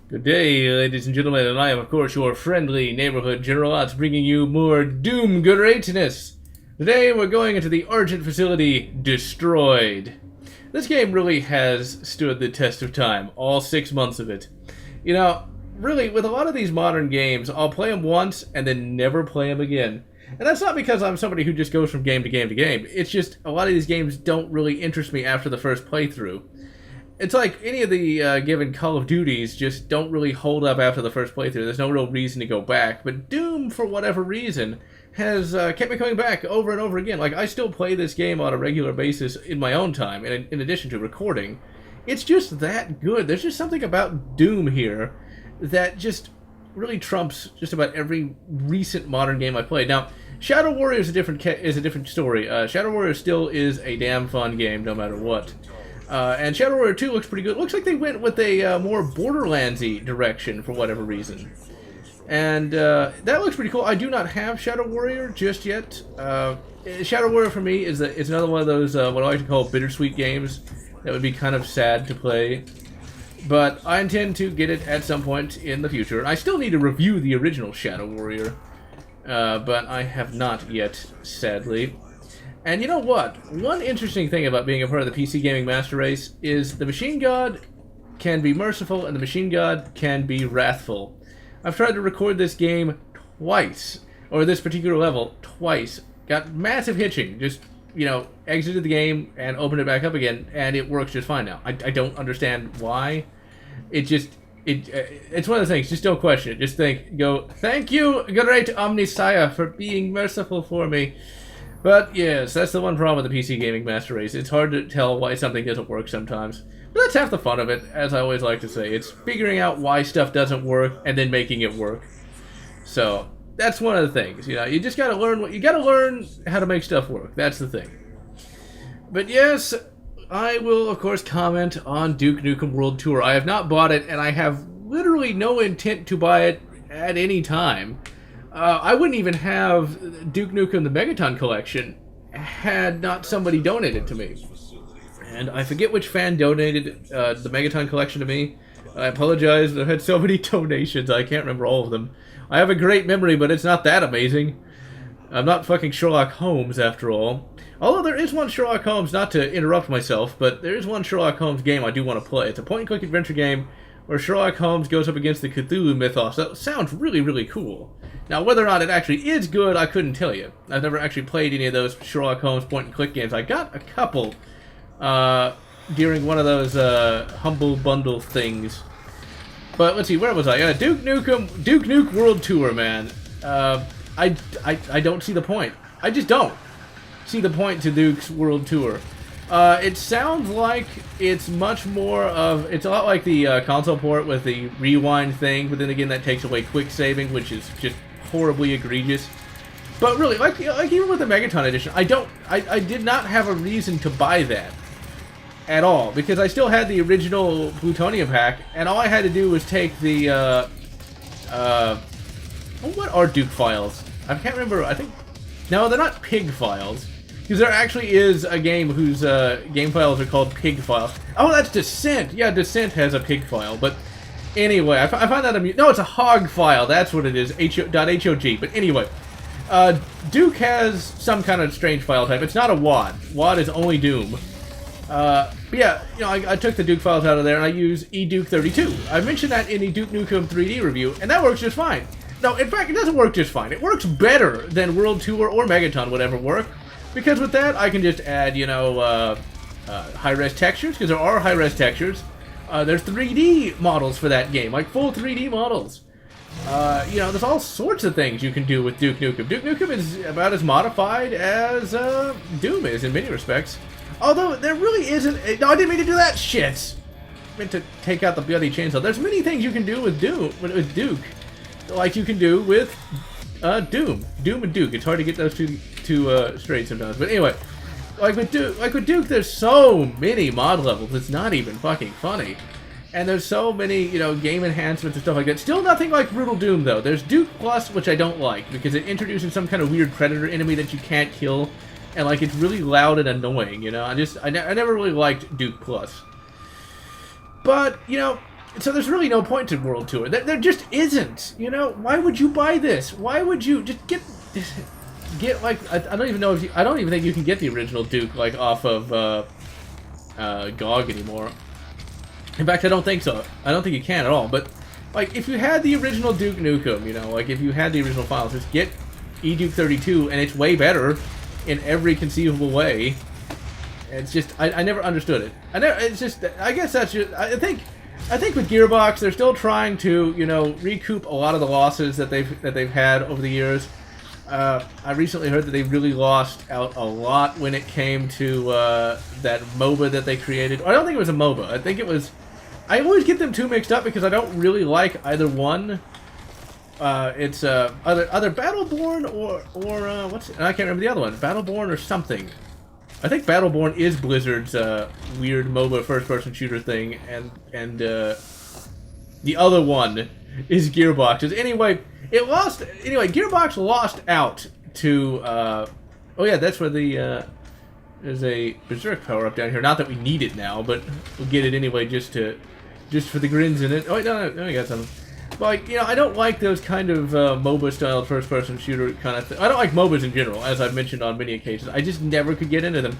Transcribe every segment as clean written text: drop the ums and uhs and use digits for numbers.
Good day, ladies and gentlemen, and I am, of course, your friendly neighborhood GeneralLotz, bringing you more Doom greatness. Today, we're going into the Argent facility, Destroyed. This game really has stood the test of time, all 6 months of it. You know, really, with a lot of these modern games, I'll play them once and then never play them again. And that's not because I'm somebody who just goes from game to game to game. It's just a lot of these games don't really interest me after the first playthrough. It's like any of the given Call of Duties just don't really hold up after the first playthrough. There's no real reason to go back. But Doom, for whatever reason, has kept me coming back over and over again. Like, I still play this game on a regular basis in my own time, in addition to recording. It's just that good. There's just something about Doom here that just really trumps just about every recent modern game I played. Now, Shadow Warrior is a different story. Shadow Warrior still is a damn fun game, no matter what. And Shadow Warrior 2 looks pretty good. It looks like they went with a more Borderlands-y direction for whatever reason. And that looks pretty cool. I do not have Shadow Warrior just yet. Shadow Warrior for me is another one of those what I like to call bittersweet games that would be kind of sad to play. But I intend to get it at some point in the future. I still need to review the original Shadow Warrior, but I have not yet, sadly. And you know what? One interesting thing about being a part of the PC Gaming Master Race is the Machine God can be merciful and the Machine God can be wrathful. I've tried to record this game twice, or this particular level twice. Got massive hitching, just, you know, exited the game and opened it back up again, and it works just fine now. I don't understand why. It's one of the things, just don't question it. Just go, thank you, great Omniscience, for being merciful for me. But yes, that's the one problem with the PC Gaming Master Race. It's hard to tell why something doesn't work sometimes. But that's half the fun of it, as I always like to say. It's figuring out why stuff doesn't work and then making it work. So that's one of the things. You know, you just gotta learn how to make stuff work. That's the thing. But yes, I will of course comment on Duke Nukem World Tour. I have not bought it, and I have literally no intent to buy it at any time. I wouldn't even have Duke Nukem the Megaton Collection had not somebody donated to me. And I forget which fan donated the Megaton Collection to me. I apologize, I've had so many donations, I can't remember all of them. I have a great memory, but it's not that amazing. I'm not fucking Sherlock Holmes, after all. Although there is one Sherlock Holmes, not to interrupt myself, but there is one Sherlock Holmes game I do want to play. It's a point-and-click adventure game where Sherlock Holmes goes up against the Cthulhu mythos. That sounds really, really cool. Now, whether or not it actually is good, I couldn't tell you. I've never actually played any of those Sherlock Holmes point-and-click games. I got a couple during one of those Humble Bundle things. But let's see, where was I? Duke Nuke World Tour, man. I don't see the point. I just don't see the point to Duke's World Tour. It sounds like it's much more of... It's a lot like the console port with the rewind thing, but then again that takes away quick saving, which is just horribly egregious. But really, like even with the Megaton Edition, I did not have a reason to buy that at all, because I still had the original Plutonium pack, and all I had to do was take the, what are Duke files? I can't remember, I think... No, they're not pig files. Because there actually is a game whose game files are called pig files. Oh, that's Descent! Yeah, Descent has a pig file, but anyway, I find that amusing. No, it's a hog file, that's what it is, .hog. But anyway, Duke has some kind of strange file type. It's not a WAD. WAD is only Doom. But yeah, you know, I took the Duke files out of there and I use eDuke32. I mentioned that in the Duke Nukem 3D review, and that works just fine. No, in fact, it doesn't work just fine. It works better than World Tour or Megaton would ever work. Because with that, I can just add, you know, high-res textures, because there are high-res textures. There's 3D models for that game, like full 3D models. You know, there's all sorts of things you can do with Duke Nukem. Duke Nukem is about as modified as Doom is in many respects. Although, there really isn't... No, I didn't mean to do that! Shit! I meant to take out the bloody chainsaw. There's many things you can do with Duke. Like you can do with Doom. Doom and Duke. It's hard to get those two straight sometimes. But anyway, like with Duke, there's so many mod levels, it's not even fucking funny. And there's so many, you know, game enhancements and stuff like that. Still nothing like Brutal Doom, though. There's Duke Plus, which I don't like, because it introduces some kind of weird predator enemy that you can't kill. And, like, it's really loud and annoying, you know? I never really liked Duke Plus. But, you know, So there's really no point to World Tour. There just isn't. You know, why would you buy this? Why would you just get like I don't even know if I don't even think you can get the original Duke like off of GOG anymore. In fact, I don't think so. I don't think you can at all. But like, if you had the original Duke Nukem, you know, like if you had the original files, just get eDuke 32, and it's way better in every conceivable way. It's just I never understood it. It's just I guess that's just I think with Gearbox they're still trying to, you know, recoup a lot of the losses that they've had over the years. I recently heard that they really lost out a lot when it came to that MOBA that they created. I don't think it was a MOBA. I think it was. I always get them too mixed up because I don't really like either one. It's either Battleborn or what's I can't remember the other one. Battleborn or something. I think Battleborn is Blizzard's weird MOBA first-person shooter thing, and the other one is Gearbox's. Anyway, it lost. Anyway, Gearbox lost out to. Oh yeah, that's where the there's a Berserk power up down here. Not that we need it now, but we'll get it anyway, just for the grins in it. Oh wait, no, we got something. But like, you know, I don't like those kind of MOBA-style first-person shooter kind of thing. I don't like MOBAs in general, as I've mentioned on many occasions. I just never could get into them.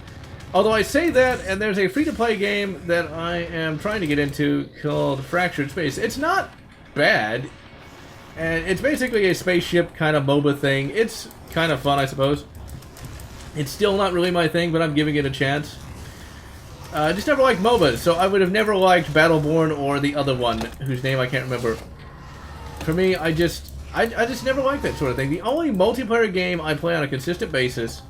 Although I say that, and there's a free-to-play game that I am trying to get into called Fractured Space. It's not bad, and it's basically a spaceship kind of MOBA thing. It's kind of fun, I suppose. It's still not really my thing, but I'm giving it a chance. I just never liked MOBAs, so I would have never liked Battleborn or the other one, whose name I can't remember. For me, I just never liked that sort of thing. The only multiplayer game I play on a consistent basis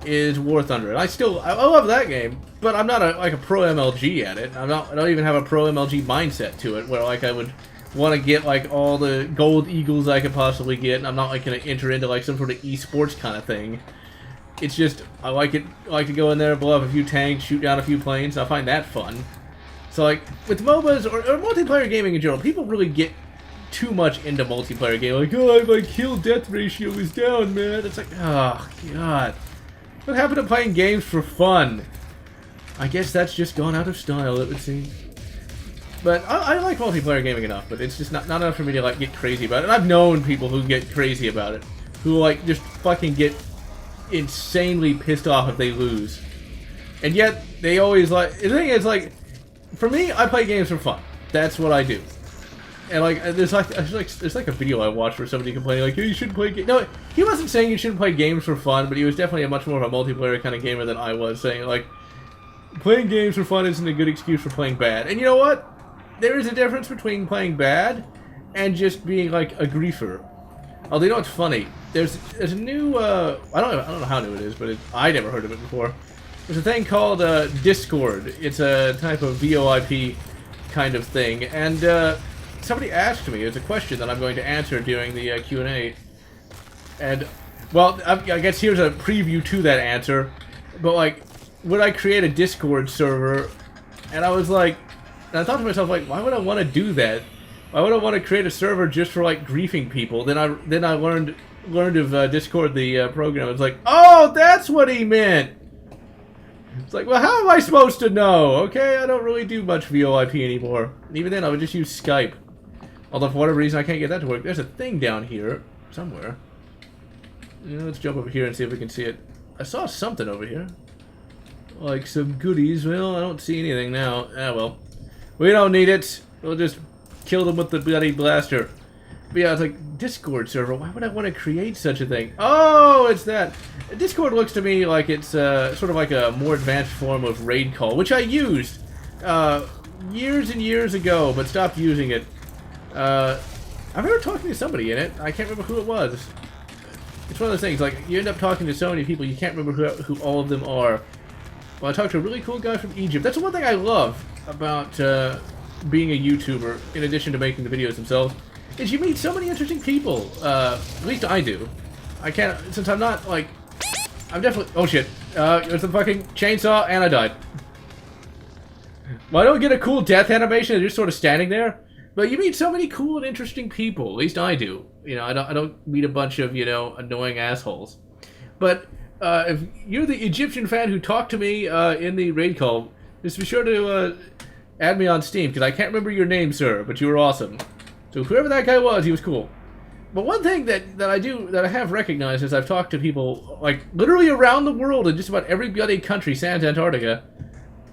is War Thunder, and I love that game, but I'm not like a pro MLG at it. I don't even have a pro MLG mindset to it, where like I would want to get like all the gold eagles I could possibly get, and I'm not like going to enter into like some sort of esports kind of thing. It's just I like to go in there, blow up a few tanks, shoot down a few planes. I find that fun. So like with MOBAs or multiplayer gaming in general, people really get too much into multiplayer game. Like, oh, my kill-death ratio is down, man. It's like, oh, God. What happened to playing games for fun? I guess that's just gone out of style, it would seem. But I like multiplayer gaming enough, but it's just not enough for me to, like, get crazy about it. And I've known people who get crazy about it. Who, like, just fucking get insanely pissed off if they lose. And yet, they always, like... The thing is, like, for me, I play games for fun. That's what I do. And like, there's like a video I watched where somebody complaining like, hey, you shouldn't play games. No, he wasn't saying you shouldn't play games for fun, but he was definitely a much more of a multiplayer kind of gamer than I was, saying like, playing games for fun isn't a good excuse for playing bad. And you know what? There is a difference between playing bad and just being like a griefer. Although you know what's funny? There's a new I don't know how new it is, but I never heard of it before. There's a thing called Discord. It's a type of VoIP kind of thing, and somebody asked me, it's a question that I'm going to answer during the Q&A, and, well, I guess here's a preview to that answer, but, like, would I create a Discord server? And I was like, and I thought to myself, like, why would I want to do that? Why would I want to create a server just for, like, griefing people? Then I learned of Discord, the program. It's like, oh, that's what he meant! It's like, well, how am I supposed to know? Okay, I don't really do much VoIP anymore. And even then, I would just use Skype. Although, for whatever reason, I can't get that to work. There's a thing down here, somewhere. Let's jump over here and see if we can see it. I saw something over here. Like some goodies. Well, I don't see anything now. Ah, well. We don't need it. We'll just kill them with the bloody blaster. But yeah, it's like, Discord server. Why would I want to create such a thing? Oh, it's that. Discord looks to me like it's sort of like a more advanced form of raid call, which I used years and years ago, but stopped using it. I remember talking to somebody in it. I can't remember who it was. It's one of those things, like, you end up talking to so many people, you can't remember who all of them are. Well, I talked to a really cool guy from Egypt. That's one thing I love about being a YouTuber, in addition to making the videos themselves, is you meet so many interesting people. At least I do. I can't, since I'm not, like, I'm definitely, oh shit. There's the fucking chainsaw, and I died. Well, I don't get a cool death animation, they're just sort of standing there. But you meet so many cool and interesting people. At least I do. You know, I don't meet a bunch of, you know, annoying assholes. But if you're the Egyptian fan who talked to me in the raid call, just be sure to add me on Steam, because I can't remember your name, sir, but you were awesome. So whoever that guy was, he was cool. But one thing that I have recognized as I've talked to people, like, literally around the world in just about every bloody country, sans Antarctica,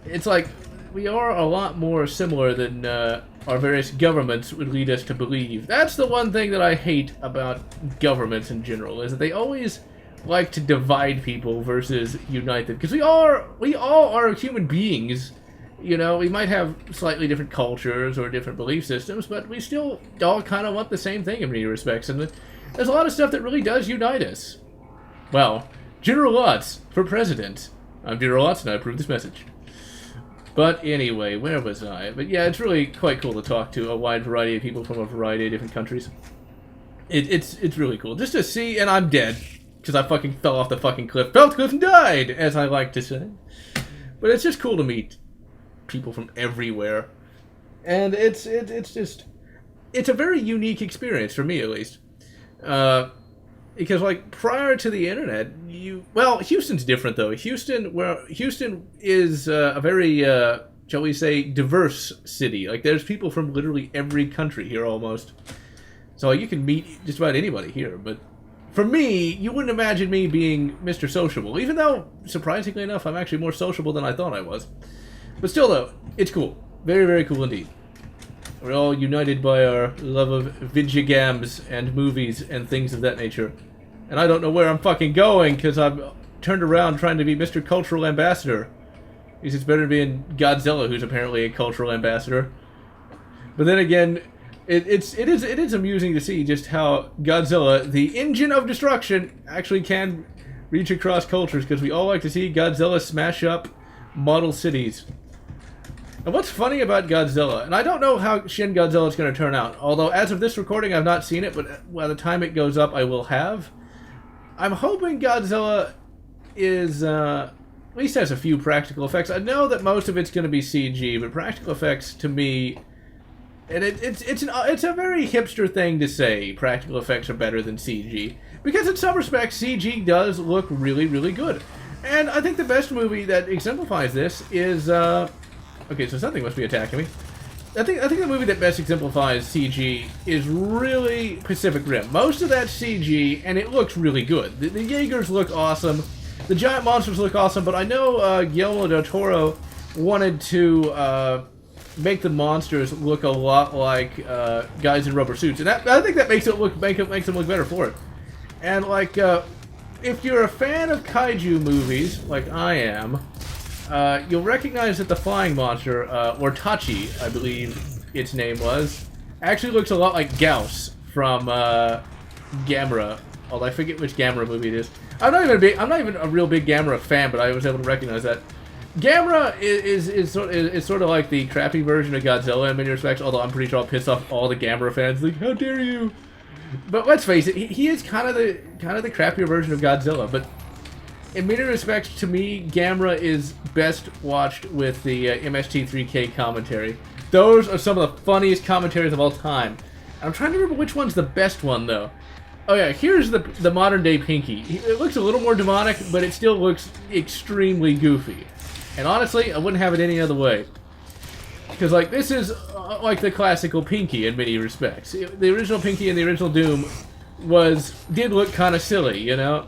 it's like, we are a lot more similar than our various governments would lead us to believe. That's the one thing that I hate about governments in general, is that they always like to divide people versus unite them. Because we all are human beings. You know, we might have slightly different cultures or different belief systems, but we still all kind of want the same thing in many respects. And there's a lot of stuff that really does unite us. Well, GeneralLotz for president. I'm GeneralLotz, and I approve this message. But anyway, where was I? But yeah, it's really quite cool to talk to a wide variety of people from a variety of different countries. It's really cool. Just to see, and I'm dead, because I fucking fell off the fucking cliff. Fell off the cliff and died, as I like to say. But it's just cool to meet people from everywhere. And it's a very unique experience, for me at least. Because, like, prior to the internet, well, Houston's different, though. Houston is a very, shall we say, diverse city. Like, there's people from literally every country here, almost. So you can meet just about anybody here. But for me, you wouldn't imagine me being Mr. Sociable, even though, surprisingly enough, I'm actually more sociable than I thought I was. But still, though, it's cool. Very, very cool indeed. We're all united by our love of vidjagams and movies and things of that nature. And I don't know where I'm fucking going, because I'm turned around trying to be Mr. Cultural Ambassador. Because it's better being Godzilla, who's apparently a cultural ambassador. But then again, it is amusing to see just how Godzilla, the engine of destruction, actually can reach across cultures, because we all like to see Godzilla smash up model cities. And what's funny about Godzilla, and I don't know how Shin Godzilla is going to turn out, although as of this recording I've not seen it, but by the time it goes up I will have. I'm hoping Godzilla is, at least has a few practical effects. I know that most of it's going to be CG, but practical effects to me, and it's a very hipster thing to say, practical effects are better than CG. Because in some respects, CG does look really, really good. And I think the best movie that exemplifies this is, okay, so something must be attacking me. I think the movie that best exemplifies CG is really Pacific Rim. Most of that's CG, and it looks really good. The Jaegers look awesome. The giant monsters look awesome, but I know Guillermo del Toro wanted to make the monsters look a lot like guys in rubber suits, and I think that makes them look better for it. And like, if you're a fan of kaiju movies, like I am, you'll recognize that the flying monster, or Tachi, I believe its name was, actually looks a lot like Gauss from Gamera. Although I forget which Gamera movie it is. I'm not even a real big Gamera fan, but I was able to recognize that. Gamera is sort of like the crappy version of Godzilla in many respects. Although I'm pretty sure I'll piss off all the Gamera fans. Like, how dare you? But let's face it, he is kind of the crappier version of Godzilla. But in many respects, to me, Gamera is best watched with the MST3K commentary. Those are some of the funniest commentaries of all time. I'm trying to remember which one's the best one, though. Oh yeah, here's the modern-day Pinky. It looks a little more demonic, but it still looks extremely goofy. And honestly, I wouldn't have it any other way. Because, like, this is like the classical Pinky in many respects. The original Pinky in the original Doom did look kind of silly, you know?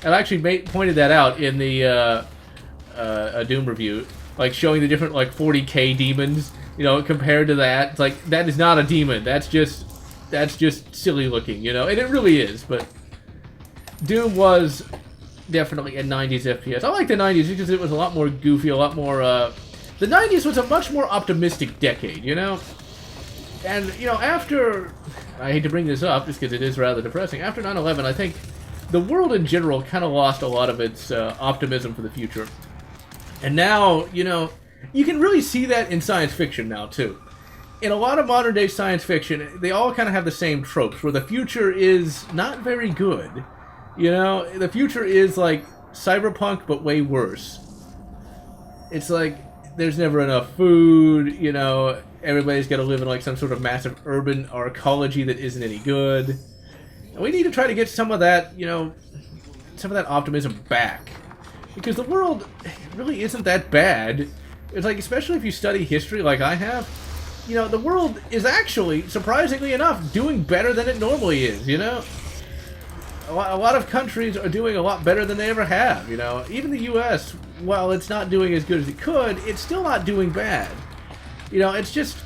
And I actually pointed that out in the Doom review, like showing the different like 40k demons, you know, compared to that. It's like, that is not a demon. That's just silly looking, you know, and it really is. But Doom was definitely a 90s FPS. I like the 90s because it was a lot more goofy, a lot more. The 90s was a much more optimistic decade, you know. And you know, after, I hate to bring this up just because it is rather depressing. After 9/11, I think the world in general kind of lost a lot of its optimism for the future. And now, you know, you can really see that in science fiction now, too. In a lot of modern-day science fiction, they all kind of have the same tropes, where the future is not very good. You know, the future is like cyberpunk, but way worse. It's like, there's never enough food, you know, everybody's got to live in like some sort of massive urban arcology that isn't any good. We need to try to get some of that, you know, some of that optimism back. Because the world really isn't that bad. It's like, especially if you study history like I have, you know, the world is actually, surprisingly enough, doing better than it normally is, you know? A lot of countries are doing a lot better than they ever have, you know? Even the U.S., while it's not doing as good as it could, it's still not doing bad. You know, it's just,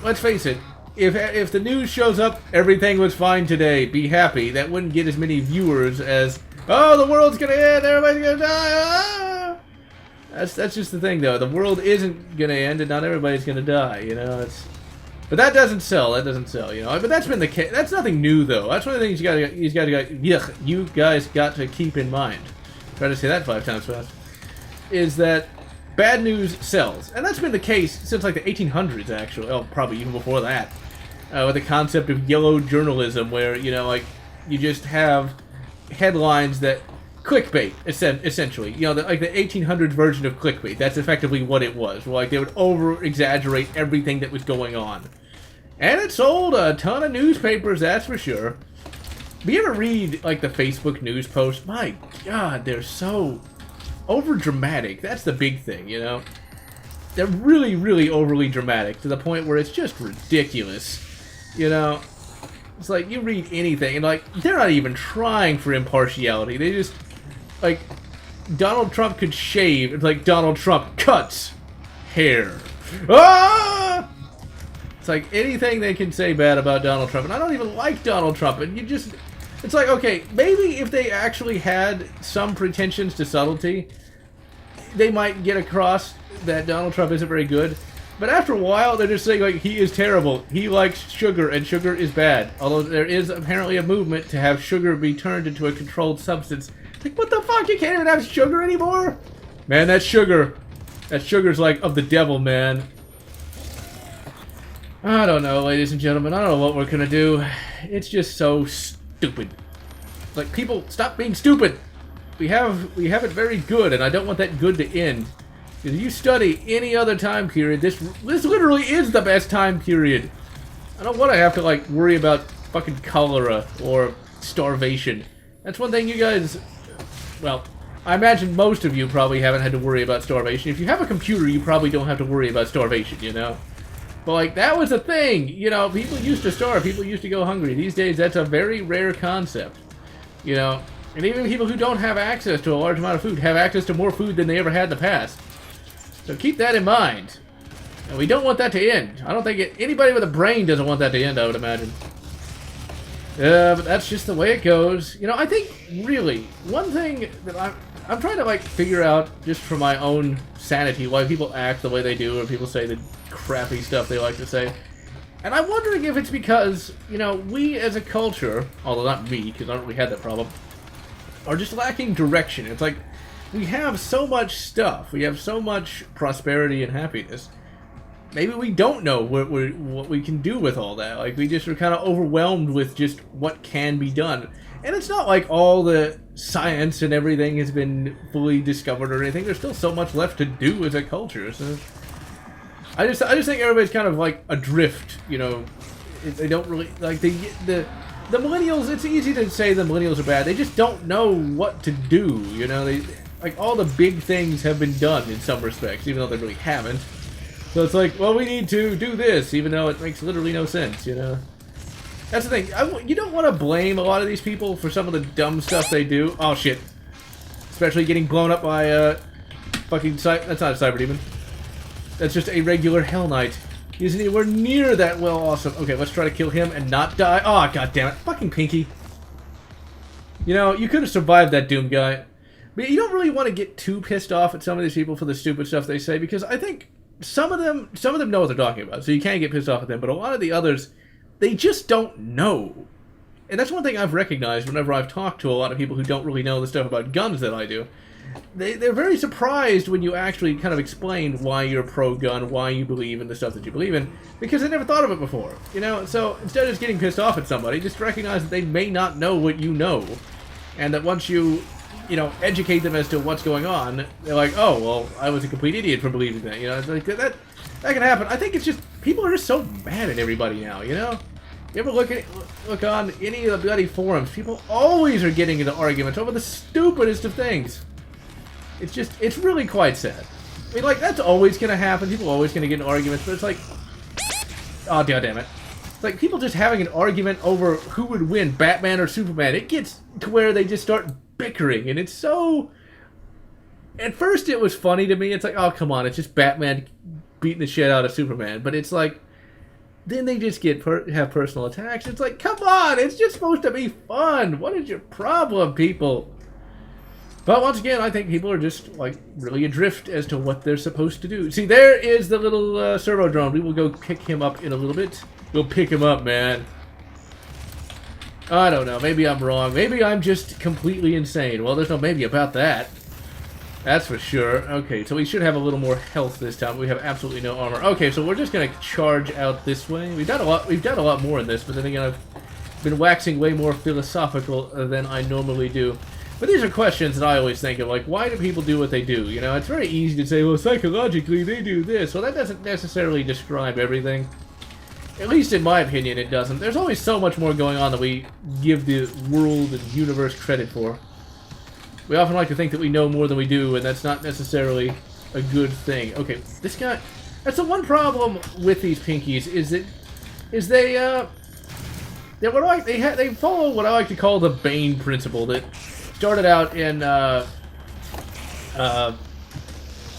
let's face it, if the news shows up, everything was fine today, be happy, that wouldn't get as many viewers as, oh, the world's gonna end, everybody's gonna die, ah! That's just the thing, though. The world isn't gonna end, and not everybody's gonna die. You know, but that doesn't sell. That doesn't sell. You know, but that's been the case. That's nothing new, though. That's one of the things you guys got to keep in mind. Try to say that 5 times fast. Is that bad news sells, and that's been the case since like the 1800s, actually. Oh, probably even before that. With the concept of yellow journalism, where you know, like you just have headlines that. Clickbait, essentially. You know, like the 1800s version of clickbait. That's effectively what it was. Like, they would over-exaggerate everything that was going on. And it sold a ton of newspapers, that's for sure. But you ever read, like, the Facebook news posts? My God, they're so over-dramatic. That's the big thing, you know? They're really, really overly dramatic to the point where it's just ridiculous. You know? It's like, you read anything, and, like, they're not even trying for impartiality. They just... Like, Donald Trump could shave. It's like Donald Trump cuts hair. Ah! It's like anything they can say bad about Donald Trump. And I don't even like Donald Trump. And you just... It's like, okay, maybe if they actually had some pretensions to subtlety, they might get across that Donald Trump isn't very good. But after a while, they're just saying, like, he is terrible. He likes sugar, and sugar is bad. Although there is apparently a movement to have sugar be turned into a controlled substance. Like, what the fuck? You can't even have sugar anymore? Man, that sugar's like of the devil, man. I don't know, ladies and gentlemen. I don't know what we're gonna do. It's just so stupid. Like, people, stop being stupid. We have it very good, and I don't want that good to end. If you study any other time period, this literally is the best time period. I don't want to have to, like, worry about fucking cholera or starvation. That's one thing you guys... Well, I imagine most of you probably haven't had to worry about starvation. If you have a computer, you probably don't have to worry about starvation, you know? But, like, that was a thing. You know, people used to starve. People used to go hungry. These days, that's a very rare concept. You know? And even people who don't have access to a large amount of food have access to more food than they ever had in the past. So keep that in mind. And we don't want that to end. I don't think anybody with a brain doesn't want that to end, I would imagine. But that's just the way it goes. You know, I think, really, one thing that I'm trying to, like, figure out, just for my own sanity, why people act the way they do, or people say the crappy stuff they like to say. And I'm wondering if it's because, you know, we as a culture, although not me, because I don't really have that problem, are just lacking direction. It's like, we have so much stuff. We have so much prosperity and happiness. Maybe we don't know what we can do with all that. Like, we just are kind of overwhelmed with just what can be done. And it's not like all the science and everything has been fully discovered or anything. There's still so much left to do as a culture. So I just think everybody's kind of like adrift, you know. They don't really, like, the millennials, it's easy to say the millennials are bad. They just don't know what to do, you know. Like, all the big things have been done in some respects, even though they really haven't. So it's like, well, we need to do this, even though it makes literally no sense, you know? That's the thing. You don't want to blame a lot of these people for some of the dumb stuff they do. Oh, shit. Especially getting blown up by, fucking... That's not a cyber demon. That's just a regular Hell Knight. He isn't anywhere near that well awesome. Okay, let's try to kill him and not die. Oh, god damn it. Fucking Pinky. You know, you could have survived that Doom guy. But you don't really want to get too pissed off at some of these people for the stupid stuff they say, because I think... Some of them know what they're talking about, so you can't get pissed off at them, but a lot of the others, they just don't know. And that's one thing I've recognized whenever I've talked to a lot of people who don't really know the stuff about guns that I do. They're very surprised when you actually kind of explain why you're pro-gun, why you believe in the stuff that you believe in, because they never thought of it before, you know? So instead of just getting pissed off at somebody, just recognize that they may not know what you know, and that once you educate them as to what's going on, they're like, oh, well, I was a complete idiot for believing that, you know, it's like, that can happen. I think it's just, people are just so mad at everybody now, you know? You ever look on any of the bloody forums, people always are getting into arguments over the stupidest of things. It's really quite sad. I mean, like, that's always going to happen. People are always going to get in arguments, but it's like... Oh, damn it. It's like people just having an argument over who would win, Batman or Superman. It gets to where they just start bickering, and it's so... At first, it was funny to me. It's like, oh, come on, it's just Batman beating the shit out of Superman. But it's like... Then they just have personal attacks. It's like, come on, it's just supposed to be fun. What is your problem, people? But once again, I think people are just, like, really adrift as to what they're supposed to do. See, there is the little servo drone. We will go pick him up in a little bit. Go pick him up, man. I don't know. Maybe I'm wrong. Maybe I'm just completely insane. Well, there's no maybe about that. That's for sure. Okay, so we should have a little more health this time. We have absolutely no armor. Okay, so we're just gonna charge out this way. We've done a lot more in this, but then again, I've been waxing way more philosophical than I normally do. But these are questions that I always think of, like, why do people do what they do? You know, it's very easy to say, well, psychologically they do this. Well, that doesn't necessarily describe everything. At least in my opinion, it doesn't. There's always so much more going on that we give the world and universe credit for. We often like to think that we know more than we do, and that's not necessarily a good thing. Okay, this guy... That's the one problem with these pinkies, they follow what I like to call the Bane principle that started out in,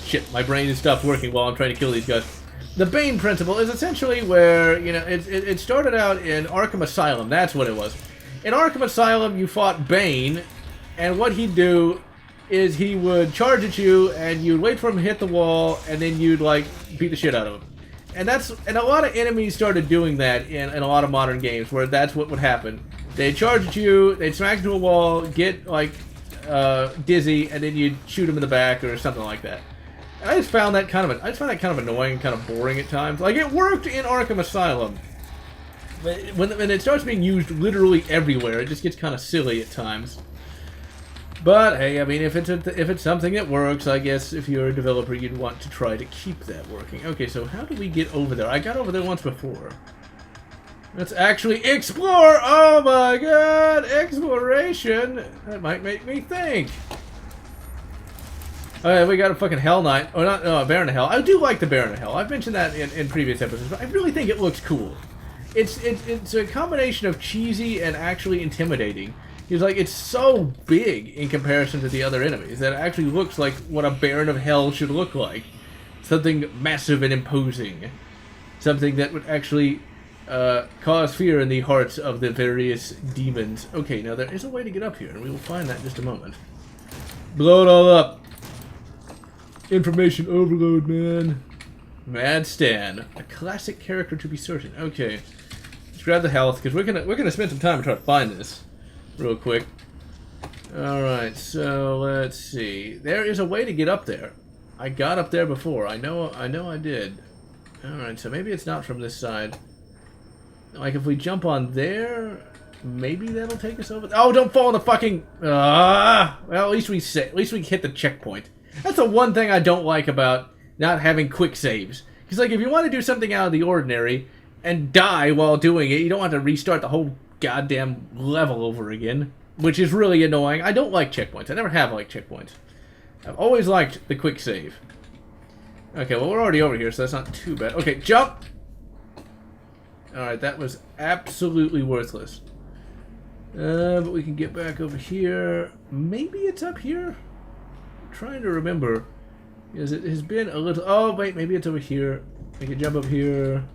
shit, my brain has stopped working while I'm trying to kill these guys. The Bane principle is essentially where, you know, it started out in Arkham Asylum, that's what it was. In Arkham Asylum, you fought Bane, and what he'd do is he would charge at you, and you'd wait for him to hit the wall, and then you'd, like, beat the shit out of him. And a lot of enemies started doing that in a lot of modern games, where that's what would happen. They'd charge at you, they'd smack into a wall, get, like, dizzy, and then you'd shoot him in the back or something like that. And I just found that kind of annoying, kind of boring at times. Like, it worked in Arkham Asylum. When it starts being used literally everywhere, it just gets kind of silly at times. But hey, I mean, if it's something that works, I guess if you're a developer, you'd want to try to keep that working. Okay, so how do we get over there? I got over there once before. Let's actually explore! Oh my god! Exploration! That might make me think. Alright, we got a fucking Hell Knight. Oh, no, a Baron of Hell. I do like the Baron of Hell. I've mentioned that in previous episodes, but I really think it looks cool. It's a combination of cheesy and actually intimidating. He's like, it's so big in comparison to the other enemies that it actually looks like what a Baron of Hell should look like. Something massive and imposing. Something that would actually cause fear in the hearts of the various demons. Okay, now there is a way to get up here, and we will find that in just a moment. Blow it all up. Information overload, man. Mad Stan. A classic character to be certain. Okay. Let's grab the health, because we're gonna spend some time to try to find this. Real quick. Alright, so let's see. There is a way to get up there. I got up there before. I know I did. Alright, so maybe it's not from this side. Like, if we jump on there, maybe that'll take us over. Oh, don't fall in the fucking... well, at least we hit the checkpoint. That's the one thing I don't like about not having quick saves. Because, like, if you want to do something out of the ordinary and die while doing it, you don't have to restart the whole goddamn level over again, which is really annoying. I don't like checkpoints. I never have liked checkpoints. I've always liked the quick save. Okay, well, we're already over here, so that's not too bad. Okay, jump! Alright, that was absolutely worthless. But we can get back over here. Maybe it's up here? I'm trying to remember. Because it has been a little... Oh, wait, maybe it's over here. We can jump up here.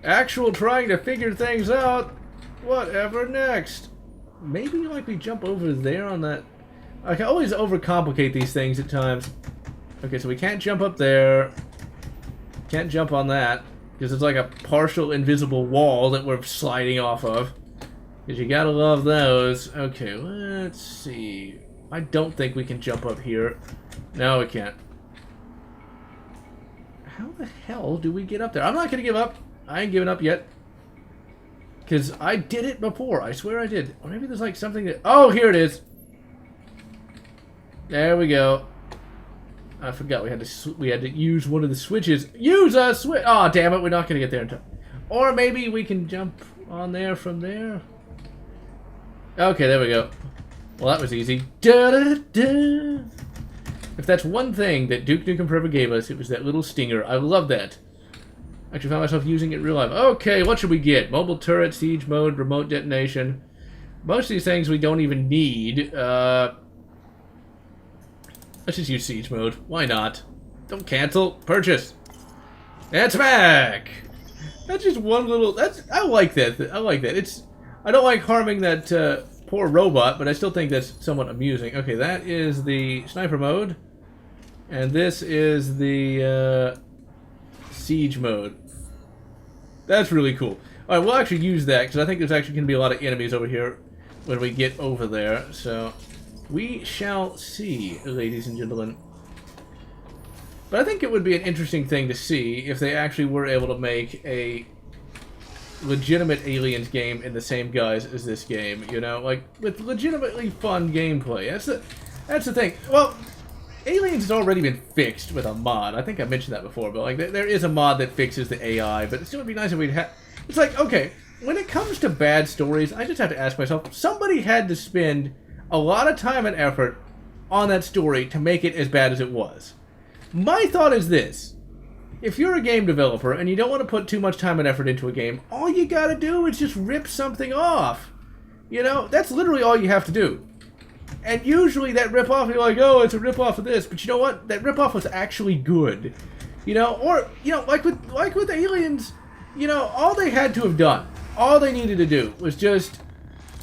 Actual trying to figure things out. Whatever next? Maybe like we jump over there on that. I can always overcomplicate these things at times. Okay, so we can't jump up there. Can't jump on that because it's like a partial invisible wall that we're sliding off of. Because you gotta love those. Okay, let's see. I don't think we can jump up here. No, we can't. How the hell do we get up there? I'm not gonna give up. I ain't giving up yet. Because I did it before. I swear I did. Or maybe there's like something that... Oh, here it is. There we go. I forgot we had to use one of the switches. Use a switch! Oh, damn it. We're not going to get there in time. Or maybe we can jump on there from there. Okay, there we go. Well, that was easy. Da-da-da. If that's one thing that Duke Nukem Forever gave us, it was that little stinger. I love that. Actually found myself using it in real life. Okay, what should we get? Mobile turret, siege mode, remote detonation. Most of these things we don't even need. Let's just use siege mode. Why not? Don't cancel. Purchase. And it's back! That's just one little... I like that. I like that. I don't like harming that poor robot, but I still think that's somewhat amusing. Okay, that is the sniper mode. And this is the siege mode. That's really cool. Alright, we'll actually use that, because I think there's actually going to be a lot of enemies over here when we get over there. So, we shall see, ladies and gentlemen. But I think it would be an interesting thing to see if they actually were able to make a legitimate Aliens game in the same guise as this game, you know? Like, with legitimately fun gameplay. That's the thing. Well, Aliens has already been fixed with a mod. I think I mentioned that before, but like there is a mod that fixes the AI, but it still would be nice if we'd have... It's like, okay, when it comes to bad stories, I just have to ask myself, somebody had to spend a lot of time and effort on that story to make it as bad as it was. My thought is this. If you're a game developer and you don't want to put too much time and effort into a game, all you gotta do is just rip something off. You know, that's literally all you have to do. And usually that rip-off, you're like, oh, it's a rip-off of this. But you know what? That rip-off was actually good. You know, or, you know, like with Aliens, you know, all they had to have done, all they needed to do was just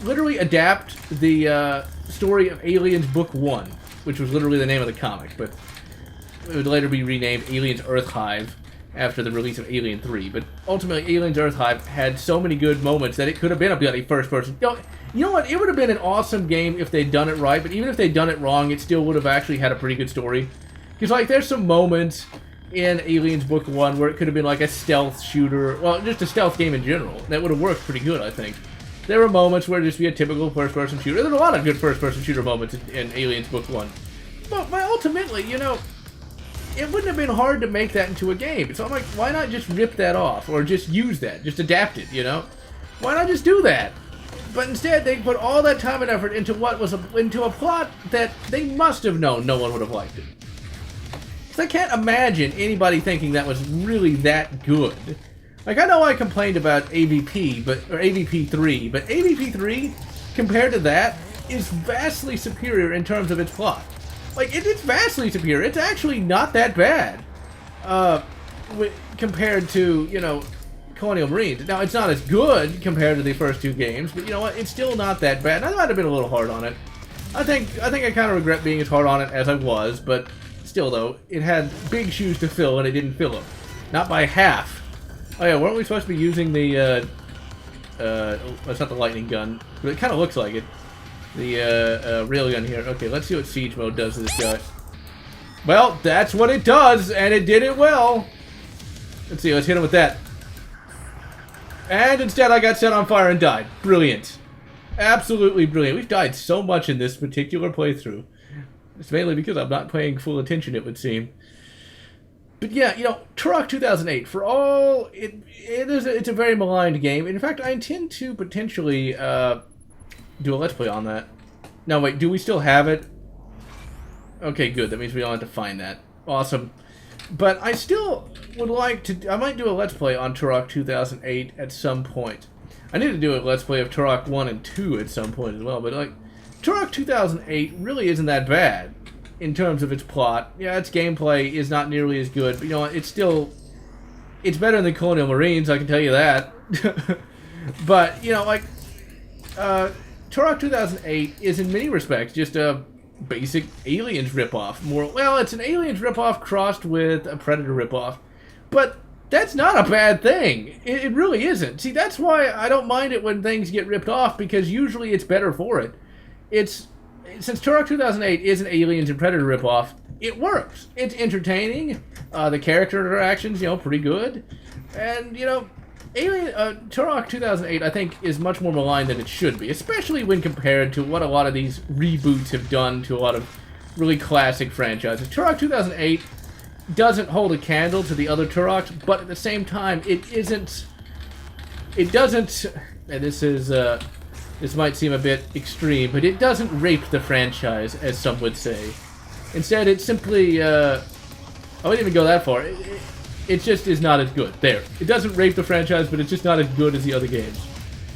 literally adapt the story of Aliens Book 1, which was literally the name of the comic, but it would later be renamed Aliens Earthhive after the release of Alien 3. But ultimately, Aliens Earthhive had so many good moments that it could have been a bloody first-person... You know what? It would have been an awesome game if they'd done it right, but even if they'd done it wrong, it still would have actually had a pretty good story. Because, like, there's some moments in Aliens Book 1 where it could have been like a stealth shooter, well, just a stealth game in general. That would have worked pretty good, I think. There were moments where it'd just be a typical first-person shooter. There's a lot of good first-person shooter moments in Aliens Book 1. But ultimately, you know, it wouldn't have been hard to make that into a game. So I'm like, why not just rip that off? Or just use that, just adapt it, you know? Why not just do that? But instead, they put all that time and effort into into a plot that they must have known no one would have liked it. So I can't imagine anybody thinking that was really that good. Like, I know I complained about AVP, or AVP 3, but AVP 3, compared to that, is vastly superior in terms of its plot. Like, it's vastly superior. It's actually not that bad. Compared to, you know, Colonial Marines. Now, it's not as good compared to the first two games, but you know what? It's still not that bad. I might have been a little hard on it. I think I kind of regret being as hard on it as I was, but still, though, it had big shoes to fill, and it didn't fill them. Not by half. Oh yeah, weren't we supposed to be using the, it's not the lightning gun, but it kind of looks like it. The, railgun here. Okay, let's see what siege mode does to this guy. Well, that's what it does, and it did it well. Let's see, let's hit him with that. And instead I got set on fire and died. Brilliant. Absolutely brilliant. We've died so much in this particular playthrough. It's mainly because I'm not paying full attention, it would seem. But yeah, you know, Turok 2008, for all... It's a very maligned game. In fact, I intend to potentially do a Let's Play on that. No, wait, do we still have it? Okay, good. That means we don't have to find that. Awesome. But I still would like to... I might do a Let's Play on Turok 2008 at some point. I need to do a Let's Play of Turok 1 and 2 at some point as well, but like... Turok 2008 really isn't that bad in terms of its plot. Yeah, its gameplay is not nearly as good, but you know what, it's still... It's better than Colonial Marines, I can tell you that. But, you know, like... Turok 2008 is in many respects just a basic Aliens ripoff. Well, it's an Aliens ripoff crossed with a Predator ripoff. But that's not a bad thing. It really isn't. See, that's why I don't mind it when things get ripped off, because usually it's better for it. Since Turok 2008 is an Aliens and Predator ripoff, it works. It's entertaining. The character interactions, you know, pretty good. And, you know, Turok 2008, I think, is much more maligned than it should be, especially when compared to what a lot of these reboots have done to a lot of really classic franchises. Turok 2008 doesn't hold a candle to the other Turoks, but at the same time, it doesn't, and this might seem a bit extreme, but it doesn't rape the franchise, as some would say. Instead, it's simply, I wouldn't even go that far. It just is not as good. There. It doesn't rape the franchise, but it's just not as good as the other games.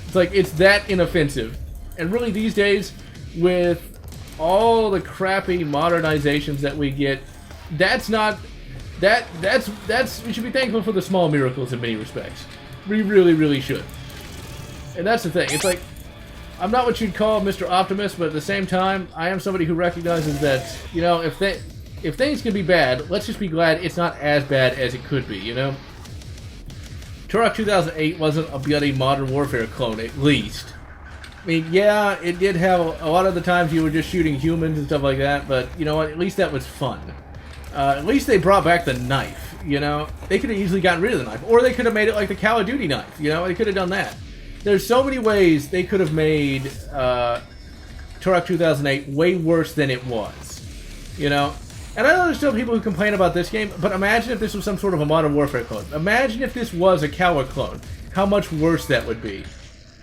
It's like, it's that inoffensive. And really, these days, with all the crappy modernizations that we get, that's not... we should be thankful for the small miracles in many respects. We really, really should. And that's the thing. It's like, I'm not what you'd call Mr. Optimist, but at the same time, I am somebody who recognizes that, you know, if things can be bad, let's just be glad it's not as bad as it could be, you know? Turok 2008 wasn't a bloody Modern Warfare clone, at least. I mean, yeah, it did have a lot of the times you were just shooting humans and stuff like that, but you know what? At least that was fun. At least they brought back the knife, you know? They could have easily gotten rid of the knife. Or they could have made it like the Call of Duty knife, you know? They could have done that. There's so many ways they could have made Turok 2008 way worse than it was, you know? And I know there's still people who complain about this game, but imagine if this was some sort of a Modern Warfare clone. Imagine if this was a Cowa clone. How much worse that would be.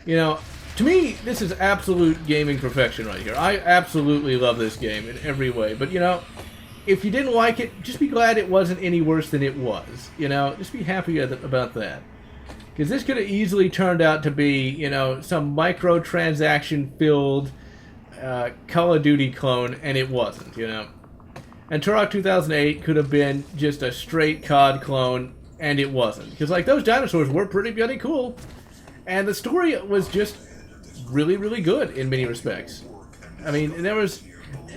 You know, to me, this is absolute gaming perfection right here. I absolutely love this game in every way. But, you know, if you didn't like it, just be glad it wasn't any worse than it was. You know, just be happy about that. Because this could have easily turned out to be, you know, some microtransaction-filled Call of Duty clone, and it wasn't, you know. And Turok 2008 could have been just a straight COD clone, and it wasn't. Because, like, those dinosaurs were pretty bloody cool. And the story was just really, really good in many respects. I mean, there was...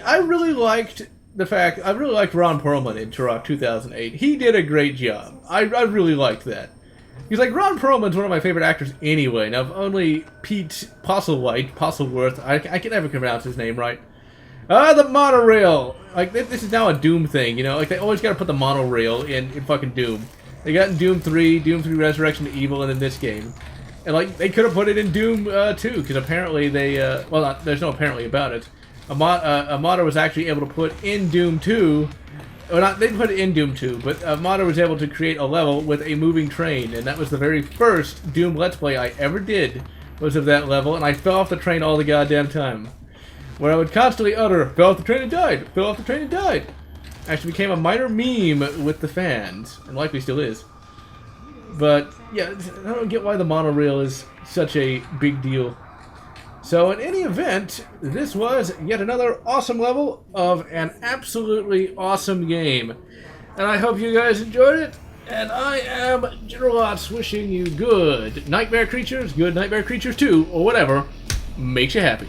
I really liked Ron Perlman in Turok 2008. He did a great job. I really liked that. He's like, Ron Perlman's one of my favorite actors anyway. Now, if only Pete Postlethwaite, I can never pronounce his name right. The monorail! Like, this is now a Doom thing, you know? Like, they always gotta put the monorail in fucking Doom. They got in Doom 3, Doom 3 Resurrection of Evil, and in this game. And, like, they could have put it in Doom 2, because apparently they, well, there's no apparently about it. Amada was actually able to put in Doom 2, well, not, they put it in Doom 2, but Amada was able to create a level with a moving train, and that was the very first Doom Let's Play I ever did, was of that level, and I fell off the train all the goddamn time. Where I would constantly utter, fell off the train and died, fell off the train and died. Actually became a minor meme with the fans, and likely still is. But, yeah, I don't get why the monorail is such a big deal. So, in any event, this was yet another awesome level of an absolutely awesome game. And I hope you guys enjoyed it. And I am GeneralLotz wishing you good nightmare creatures, good nightmare creatures too, or whatever makes you happy.